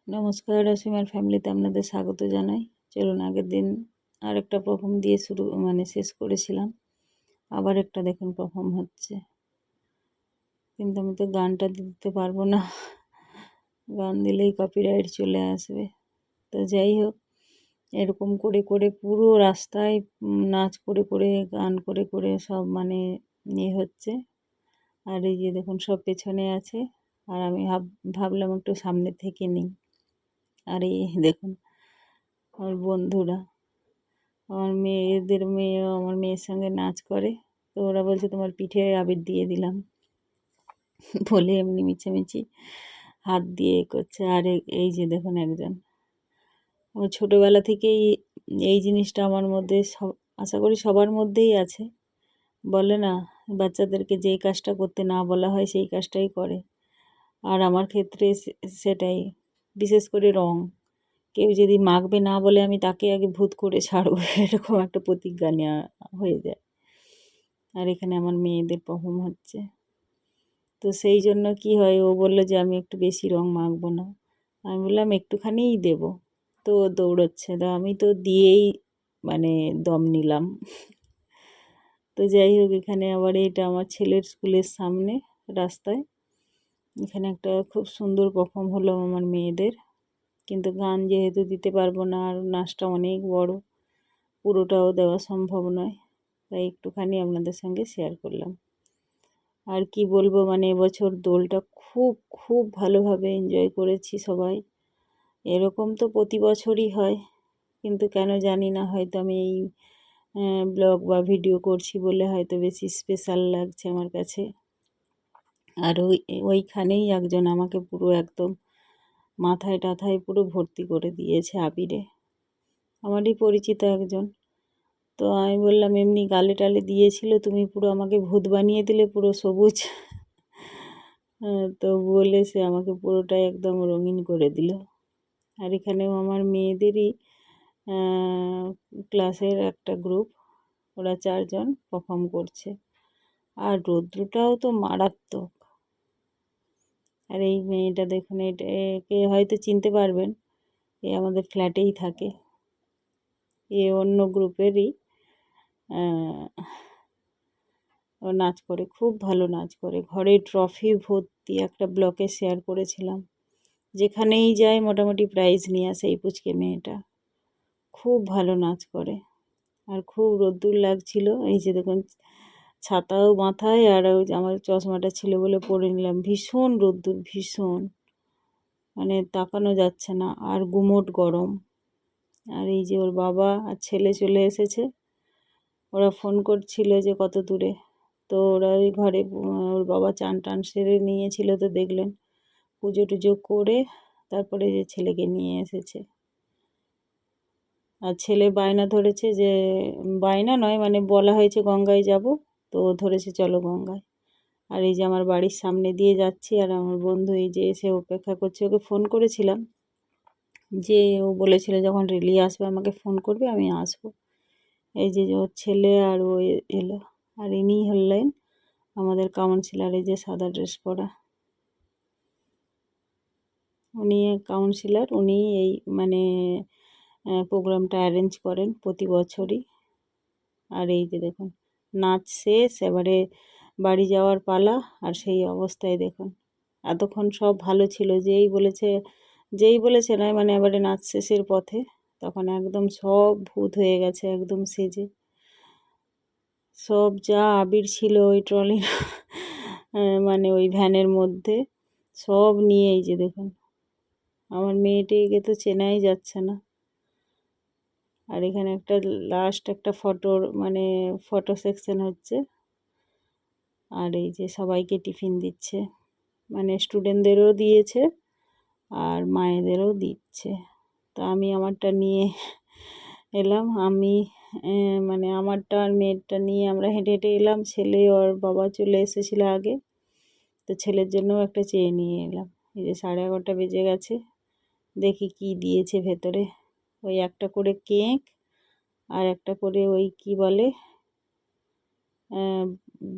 নমস্কার, অসীমার ফ্যামিলিতে আপনাদের স্বাগত জানাই। চলুন, আগের দিন আরেকটা পারফর্ম দিয়ে শুরু শেষ করেছিলাম। আবার একটা দেখুন পারফর্ম হচ্ছে, কিন্তু আমি তো গানটা দিতে পারবো না, গান দিলেই কপিরাইট চলে আসবে। তো যাই হোক, এরকম করে করে পুরো রাস্তায় নাচ করে করে গান করে করে সব হচ্ছে। আর এই যে দেখুন সব পেছনে আছে, আর আমি ভাবলাম একটু সামনে থেকে নিই। আর এই দেখুন আমার বন্ধুরা, আমার মেয়েও আমার মেয়ের সঙ্গে নাচ করে। তো ওরা বলছে তোমার পিঠে আবির দিয়ে দিলাম বলে এমনি মিছামিছি হাত দিয়ে করছে। আর এই যে দেখুন একজন, ও ছোটোবেলা থেকেই এই জিনিসটা আমার মধ্যে, আশা করি সবার মধ্যেই আছে। বলে না, বাচ্চাদেরকে যেই কাজটা করতে না বলা হয় সেই কাজটাই করে। আর আমার ক্ষেত্রে সেটাই, বিশেষ করে রং। কেউ যদি মাখবে না বলে আমি তাকে আগে ভূত করে ছাড়বো, এরকম একটা প্রতিজ্ঞা নেওয়া হয়ে যায়। আর এখানে আমার মেয়েদের পারফর্ম হচ্ছে। তো সেই জন্য কি হয়, ও বললো যে আমি একটু বেশি রং মাখবো না। আমি বললাম একটুখানিই দেব। তো ও দৌড়চ্ছে, তো আমি তো দিয়েই দম নিলাম। তো যাই হোক, এখানে আবার এটা আমার ছেলের স্কুলের সামনে রাস্তায়, এখানে একটা খুব সুন্দর পারফর্ম হলো আমার মেয়েদের। কিন্তু গান যেহেতু দিতে পারবো না, আর নাচটা অনেক বড়, পুরোটাও দেওয়া সম্ভব নয়, তাই একটুখানি আপনাদের সঙ্গে শেয়ার করলাম। আর কি বলবো, এবছর দোলটা খুব খুব ভালোভাবে এনজয় করেছি সবাই। এরকম তো প্রতি বছরই হয়, কিন্তু কেন জানি না, হয়তো আমি এই ব্লগ বা ভিডিও করছি বলে হয়তো বেশি স্পেশাল লাগছে আমার কাছে। আর ওইখানেই একজন আমাকে পুরো একদম মাথায় টাথায় পুরো ভর্তি করে দিয়েছে আবিরে, আমারই পরিচিত একজন। তো আমি বললাম এমনি গালে টালে দিয়েছিল, তুমি পুরো আমাকে ভূত বানিয়ে দিলে, পুরো সবুজ। তো বলে সে আমাকে পুরোটাই একদম রঙিন করে দিল। আর এখানেও আমার মেয়েদেরই ক্লাসের একটা গ্রুপ, ওরা 4 জন পারফর্ম করছে। আর রৌদ্রটাও তো মারাত্মক। আর এই মেয়েটা দেখুন, একে হয়তো চিনতে পারবেন, এ আমাদের ফ্ল্যাটেই থাকে। এ অন্য গ্রুপেরই, ও নাচ করে, খুব ভালো নাচ করে। ঘরে ট্রফি ভর্তি, একটা ব্লকে শেয়ার করেছিলাম। যেখানেই যায় মোটামুটি প্রাইজ নিয়ে আসে এই পুচকে মেয়েটা। খুব ভালো নাচ করে, আর খুব রোদ্দুর লাগছিল। এই যে দেখুন, ছাতাও মাথায়, আর আমার চশমাটা ছিল বলে পরে নিলাম। ভীষণ রোদ্দুর, ভীষণ, তাকানো যাচ্ছে না, আর গুমোট গরম। আর এই যে ওর বাবা আর ছেলে চলে এসেছে, ওরা ফোন করছিল যে কত দূরে। তো ওরা ওই ঘরে, ওর বাবা চান টান সেরে নিয়েছিল, তো দেখলেন পুজো টুজো করে তারপরে যে ছেলেকে নিয়ে এসেছে। আর ছেলে বায়না ধরেছে যে, বায়না নয়, বলা হয়েছে গঙ্গায় যাব, তো ও ধরেছে চলো গঙ্গায়। আর এই যে আমার বাড়ির সামনে দিয়ে যাচ্ছি, আর আমার বন্ধু এই যে এসে অপেক্ষা করছে। ওকে ফোন করেছিলাম, যে ও বলেছিল যখন রেলি আসবে আমাকে ফোন করবে, আমি আসবো। এই যে ওর ছেলে আর ও এলো। আর ইনিই হলেন আমাদের কাউন্সিলর, এই যে সাদা ড্রেস পরা, উনি কাউন্সিলর। উনি এই প্রোগ্রামটা অ্যারেঞ্জ করেন প্রতি বছরই। আর এই যে দেখুন, নাচ শেষ, এবারে বাড়ি যাওয়ার পালা। আর সেই অবস্থায় দেখুন, এতক্ষণ সব ভালো ছিল, যেই বলেছে নয়, এবারে নাচ শেষের পথে, তখন একদম সব ভূত হয়ে গেছে একদম সেজে। সব যা আবির ছিল ওই ট্রলির ওই ভ্যানের মধ্যে সব নিয়ে, এই যে দেখুন, আমার মেয়েটিকে তো চেনাই যাচ্ছে না। আর এখানে একটা লাস্ট একটা ফটো সেকশন হচ্ছে। আর এই যে সবাইকে টিফিন দিচ্ছে, স্টুডেন্টদেরও দিয়েছে আর মায়েদেরও দিচ্ছে। তো আমি আমারটা নিয়ে এলাম। আমি আমারটা আর মেয়েরটা নিয়ে আমরা হেঁটে হেঁটে এলাম। ছেলে ওর বাবা চলে এসেছিলো আগে, তো ছেলের জন্যও একটা চেয়ে নিয়ে এলাম। এই যে 11:30 বেজে গেছে, দেখি কি দিয়েছে ভেতরে। ওই একটা করে কেক, আর একটা করে ওই কি বলে,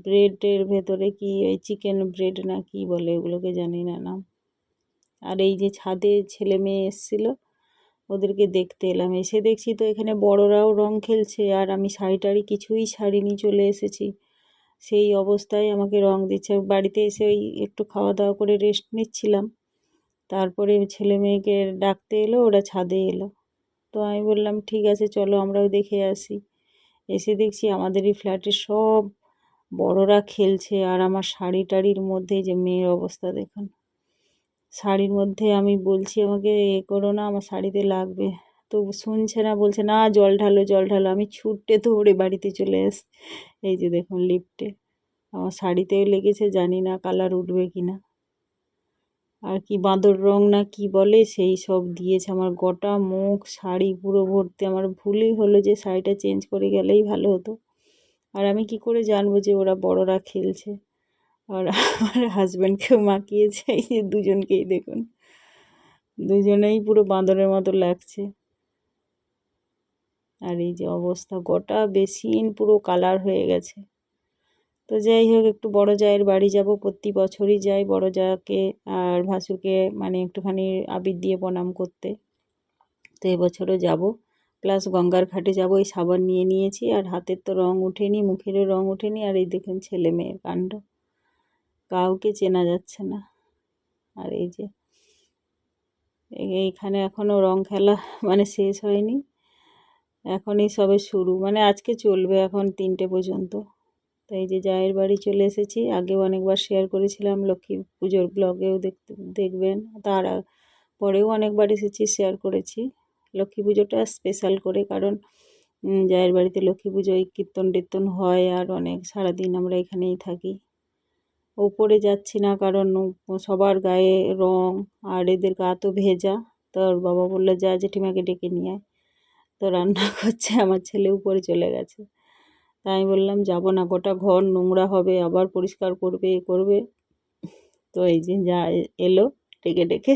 ব্রেডের ভেতরে কি, ওই চিকেন ব্রেড না কি বলে, ওগুলোকে জানি না নাম। আর এই যে ছাদে ছেলে মেয়ে এসেছিল, ওদেরকে দেখতে এলাম। এসে দেখছি তো এখানে বড়রাও রং খেলছে, আর আমি শাড়ি টাড়ি কিছুই ছাড়িনি, চলে এসেছি। সেই অবস্থায় আমাকে রং দিচ্ছে। বাড়িতে এসে ওই একটু খাওয়া দাওয়া করে রেস্ট নিচ্ছিলাম, তারপরে ছেলে মেয়েকে ডাকতে এলো, ওরা ছাদে এলো। তো আমি বললাম ঠিক আছে চলো আমরাও দেখে আসি। এসে দেখছি আমাদেরই ফ্ল্যাটে সব বড়রা খেলছে, আর আমার শাড়ি টাড়ির মধ্যে যে মেয়ের অবস্থা দেখুন। শাড়ির মধ্যে আমি বলছি আমাকে করো না, আমার শাড়িতে লাগবে, তো শুনছে না, বলছে না জল ঢালো জল ঢালো। আমি ছুটে দৌড়ে বাড়িতে চলে এসেছি। এই যে দেখুন লিফটে আমার শাড়িতেও লেগেছে, জানি না কালার উঠবে কিনা। আর কি বাঁদর রং না কি বলে সেই সব দিয়েছে, আমার গোটা মুখ শাড়ি পুরো ভর্তি। আমার ভুলই হলো যে শাড়িটা চেঞ্জ করে গেলেই ভালো হতো। আর আমি কি করে জানবো যে ওরা বড়রা খেলছে। আর আমার হাজব্যান্ডকেও মাখিয়েছে, এই যে দুজনকেই দেখুন, দুজনেই পুরো বাঁদরের মতো লাগছে। আর এই যে অবস্থা, গোটা বেসিন পুরো কালার হয়ে গেছে। তো যাই হোক, একটু বড় জায়ের বাড়ি যাব, প্রতি বছরই যাই বড় জাকে আর ভাসুরকে মানে একটুখানি আবির দিয়ে প্রণাম করতে। তো এবছরও যাব, প্লাস গঙ্গার ঘাটে যাব। এই সাবান নিয়ে নিয়েছি, আর হাতের তো রং ওঠেনি, মুখেরও রং ওঠেনি। আর এই দেখুন ছেলে মেয়ের কাণ্ড, কাউকে চেনা যাচ্ছে না। আর এই যে এইখানে এখনও রং খেলা মানে শেষ হয়নি, এখনই সবে শুরু, মানে আজকে চলবে এখন 3টে পর্যন্ত। তো এই যে জায়ের বাড়ি চলে এসেছি, আগেও অনেকবার শেয়ার করেছিলাম, লক্ষ্মী পুজোর ব্লগেও দেখবেন, তার পরেও অনেকবার এসেছি, শেয়ার করেছি। লক্ষ্মী পুজোটা স্পেশাল করে, কারণ জায়ের বাড়িতে লক্ষ্মী পুজোয় কীর্তন টীর্তন হয়, আর অনেক সারাদিন আমরা এখানেই থাকি। ওপরে যাচ্ছি না কারণ সবার গায়ে রং, আর এদের গা তো ভেজা। তো ওর বাবা বললো যা জেঠিমাকে ডেকে নিয়ে আয়। তো রান্না করছে, আমার ছেলে উপরে চলে গেছে। তাই আমি বললাম যাব না, গোটা ঘর নোংরা হবে, আবার পরিষ্কার করবে এ করবে। তো এই যে যা এলো ডেকে ডেকে,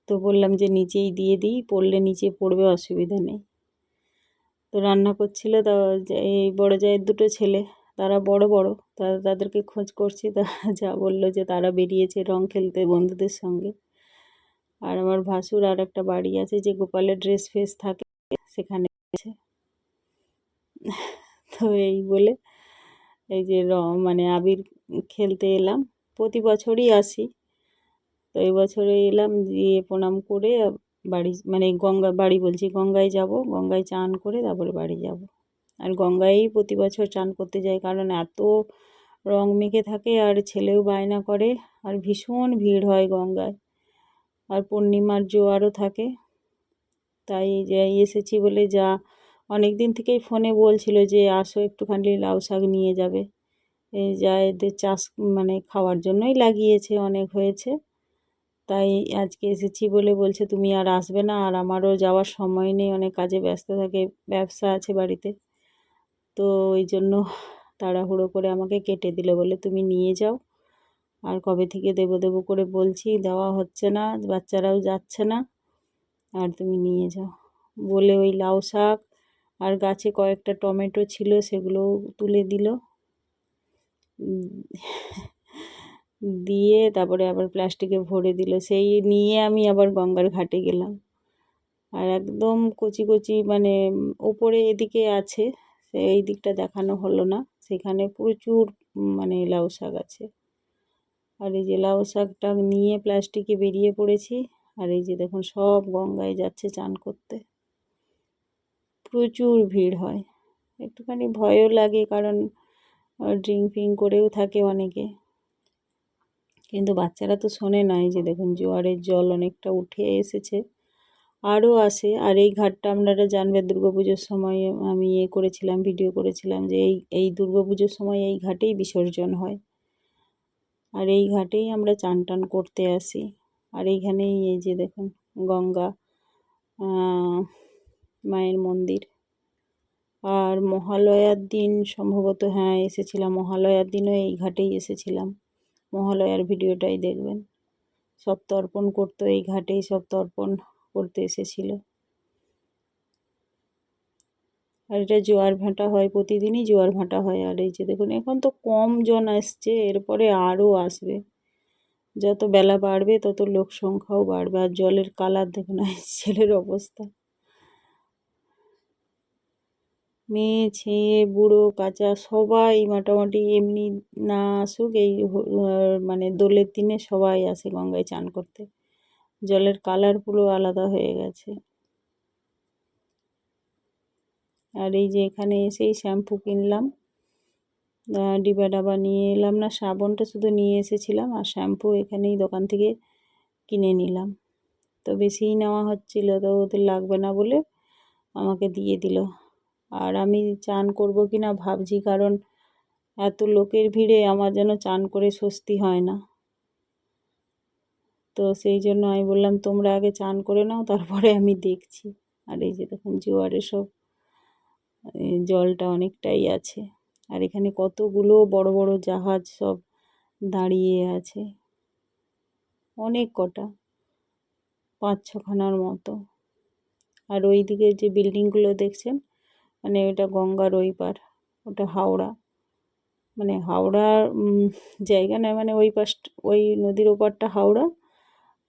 তো বললাম যে নিচেই দিয়ে দিই, পড়লে নিচে পড়বে, অসুবিধা নেই। তো রান্না করছিল, তা এই বড় জায়ের 2টো ছেলে, তারা বড় বড়, তাদেরকে খোঁজ করছি। তা যা বললো যে তারা বেরিয়েছে রং খেলতে বন্ধুদের সঙ্গে। আর আমার ভাসুর আর একটা বাড়ি আছে যে গোপালের ড্রেস ফ্রেস থাকে, সেখানে আছে। তো এই বলে এই যে মানে আবির খেলতে এলাম, প্রতি বছরই আসি। তো এই বছরে এলাম, দিয়ে প্রণাম করে বাড়ি মানে বাড়ি বলছি গঙ্গায় যাব, গঙ্গায় চান করে তারপরে বাড়ি যাব। আর গঙ্গায়ই প্রতি বছর চান করতে যাই, কারণ এত রং মেখে থাকে, আর ছেলেও বায়না করে, আর ভীষণ ভিড় হয় গঙ্গায়, আর পূর্ণিমার জোয়ারও থাকে। তাই যে এসেছি বলে যা অনেক দিন থেকেই ফোনে বলছিল যে আসো একটুখানি লাউ শাক নিয়ে যাবে। এই যা এদের চাষ মানে খাওয়ার জন্যই লাগিয়েছে, অনেক হয়েছে। তাই আজকে এসেছি বলে বলছে তুমি আর আসবে না, আর আমারও যাওয়ার সময় নেই, অনেক কাজে ব্যস্ত থাকে, ব্যবসা আছে বাড়িতে। তো ওই জন্য তাড়াহুড়ো করে আমাকে কেটে দিল, বলে তুমি নিয়ে যাও। আর কবে থেকে দেবো দেবো করে বলছি, দেওয়া হচ্ছে না, বাচ্চারাও যাচ্ছে না, আর তুমি নিয়ে যাও বলে ওই লাউ শাক আর গাছে কয়েকটা টমেটো ছিল সেগুলোও তুলে দিল। দিয়ে তারপরে আবার প্লাস্টিকে ভরে দিল, সেই নিয়ে আমি আবার গঙ্গার ঘাটে গেলাম। আর একদম কচি কচি মানে ওপরে এদিকে আছে, এই দিকটা দেখানো হলো না, সেখানে প্রচুর মানে লাউ শাক আছে। আর এই যে লাউ শাকটা নিয়ে প্লাস্টিকে বেরিয়ে পড়েছি। আর এই যে দেখুন সব গঙ্গায় যাচ্ছে চান করতে, প্রচুর ভিড় হয়। একটুখানি ভয়ও লাগে, কারণ ড্রিঙ্ক ফিঙ্ক করেও থাকে অনেকে, কিন্তু বাচ্চারা তো শোনে না। এই যে দেখুন জোয়ারের জল অনেকটা উঠে এসেছে, আরও আসে। আর এই ঘাটটা আপনারা জানবেন দুর্গাপুজোর সময় আমি করেছিলাম, ভিডিও করেছিলাম যে এই দুর্গাপুজোর সময় এই ঘাটেই বিসর্জন হয়, আর এই ঘাটেই আমরা চান টান করতে আসি। আর এইখানেই এই যে দেখুন গঙ্গা মায়ের মন্দির। আর মহালয়ার দিন সম্ভবত হ্যাঁ এসেছিলাম, মহালয়ার দিনও এই ঘাটেই এসেছিলাম। মহালয়ার ভিডিওটাই দেখবেন, সব তর্পণ করতো এই ঘাটেই, সব তর্পণ করতে এসেছিল। আর এটা জোয়ার ভাটা হয়, প্রতিদিনই জোয়ার ভাটা হয়। আর এই যে দেখুন এখন তো কম জন আসছে, এরপরে আরও আসবে, যত বেলা বাড়বে তত লোক সংখ্যাও বাড়বে। আর জলের কালার দেখুন ছেলের অবস্থা। মেয়ে ছেলে বুড়ো কাঁচা সবাই মোটামুটি এমনি না আসুক এই মানে দোলের দিনে সবাই আসে গঙ্গায় চান করতে। জলের কালার পুরো আলাদা হয়ে গেছে। আর এই যে এখানে এসেই শ্যাম্পু কিনলাম, ডিবা ডাবা নিয়ে এলাম না, সাবানটা শুধু নিয়ে এসেছিলাম আর শ্যাম্পু এখানেই দোকান থেকে কিনে নিলাম। তো বেশিই নেওয়া হচ্ছিল, তো ওদের লাগবে না বলে আমাকে দিয়ে দিল। আর আমি চান করব কি না ভাবছি, কারণ এত লোকের ভিড়ে আমার যেন চান করে স্বস্তি হয় না। তো সেই জন্য আমি বললাম তোমরা আগে চান করে নাও, তারপরে আমি দেখছি। আর এই যে দেখুন জোয়ারে সব জলটা অনেকটাই আছে। আর এখানে কতগুলো বড় বড় জাহাজ সব দাঁড়িয়ে আছে, অনেক কটা, 5-6খানার মতো। আর ওই দিকে যে বিল্ডিংগুলো দেখছেন, মানে ওটা গঙ্গার ওই পার, ওটা হাওড়া, মানে হাওড়ার জায়গা নয়, মানে ওই পাশ, ওই নদীর ওপারটা হাওড়া,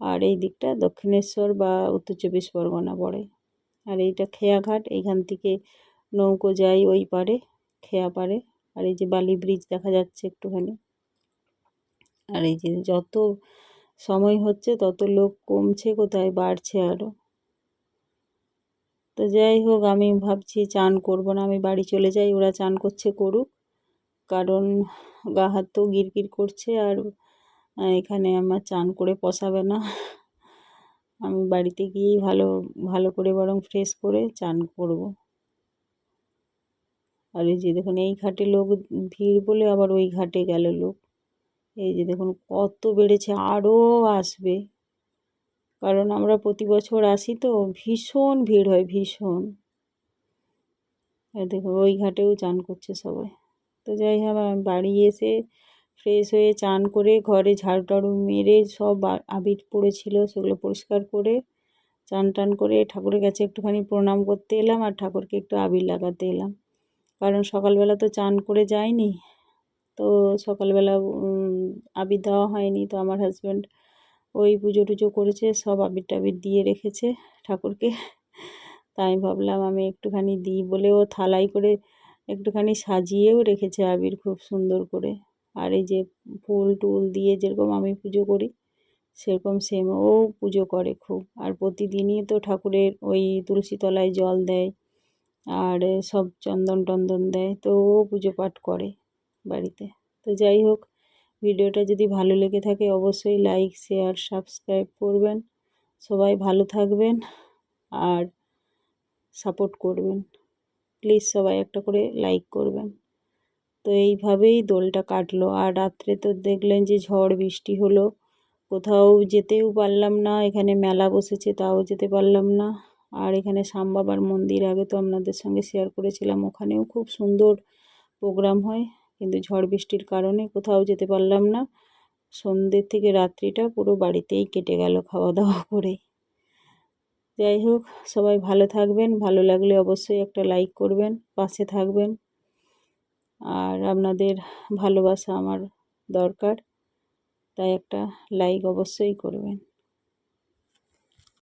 আর এই দিকটা দক্ষিণেশ্বর বা উত্তর 24 পরগনা পড়ে। আর এইটা খেয়াঘাট, এইখান থেকে নৌকো যায় ওই পারে, খেয়া পারে। আর এই যে বালি ব্রিজ দেখা যাচ্ছে একটুখানি। আর এই যে যত সময় হচ্ছে তত লোক কমছে কোথায়, বাড়ছে আরও। তো যাই হোক, আমি ভাবছি চান করব না, আমি বাড়ি চলে যাই, ওরা চান করছে করুক, কারণ গা হাত তো গিরগির করছে। আর এখানে আমার চান করে পোষাবে না, আমি বাড়িতে গিয়েই ভালো ভালো করে বরং ফ্রেশ করে চান করব। আর এই যে দেখুন এই ঘাটে লোক ভিড় বলে আবার ওই ঘাটে গেল লোক। এই যে দেখুন কত বেড়েছে, আরও আসবে, কারণ আমরা প্রতি বছর আসি তো, ভীষণ ভিড় হয় ভীষণ। এই দেখুন ওই ঘাটেও চান করছে সবাই। তো যাই হোক, আমি বাড়ি এসে ফ্রেশ হয়ে চান করে ঘরে ঝাড়ু টাড়ু মেরে সব আবির পড়েছিল সেগুলো পরিষ্কার করে চান টান করে ঠাকুরের কাছে একটুখানি প্রণাম করতে এলাম, আর ঠাকুরকে একটু আবির লাগাতে এলাম। কারণ সকালবেলা তো চান করে যায়নি, তো সকালবেলা আবির দেওয়া হয়নি। তো আমার হাজব্যান্ড ওই পুজো টুজো করেছে, সব আবির টাবির দিয়ে রেখেছে ঠাকুরকে। তাই আমি ভাবলাম আমি একটুখানি দিই বলে, ও থালায় করে একটুখানি সাজিয়েও রেখেছে আবির খুব সুন্দর করে। আর এই যে ফুল টুল দিয়ে যেরকম আমি পুজো করি সেরকম সেম ও পুজো করে খুব। আর প্রতিদিনই তো ঠাকুরের ওই তুলসী তলায় জল দেয়, আর সব চন্দন টন্দন দেয়, তো ও পুজো পাঠ করে বাড়িতে। তো যাই হোক, ভিডিওটা যদি ভালো লেগে থাকে অবশ্যই লাইক শেয়ার সাবস্ক্রাইব করবেন। সবাই ভালো থাকবেন আর সাপোর্ট করবেন, প্লিজ সবাই একটা করে লাইক করবেন। তো এইভাবেই দোলটা কাটলো। আর রাত্রে তো দেখলেন যে ঝড় বৃষ্টি হলো, কোথাও যেতেও পারলাম না, এখানে মেলা বসেছে তাও যেতে পারলাম না। আর এখানে শ্যাম বাবার মন্দির আগে তো আপনাদের সঙ্গে শেয়ার করেছিলাম, ওখানেও খুব সুন্দর প্রোগ্রাম হয়, কিন্তু ঝড় বৃষ্টির কারণে কোথাও যেতে পারলাম না। সন্ধ্যের থেকে রাত্রিটা পুরো বাড়িতেই কেটে গেল খাওয়া দাওয়া করে। যাই হোক, সবাই ভালো থাকবেন, ভালো লাগলে অবশ্যই একটা লাইক করবেন, পাশে থাকবেন। আর আপনাদের ভালোবাসা আমার দরকার, তাই একটা লাইক অবশ্যই করবেন।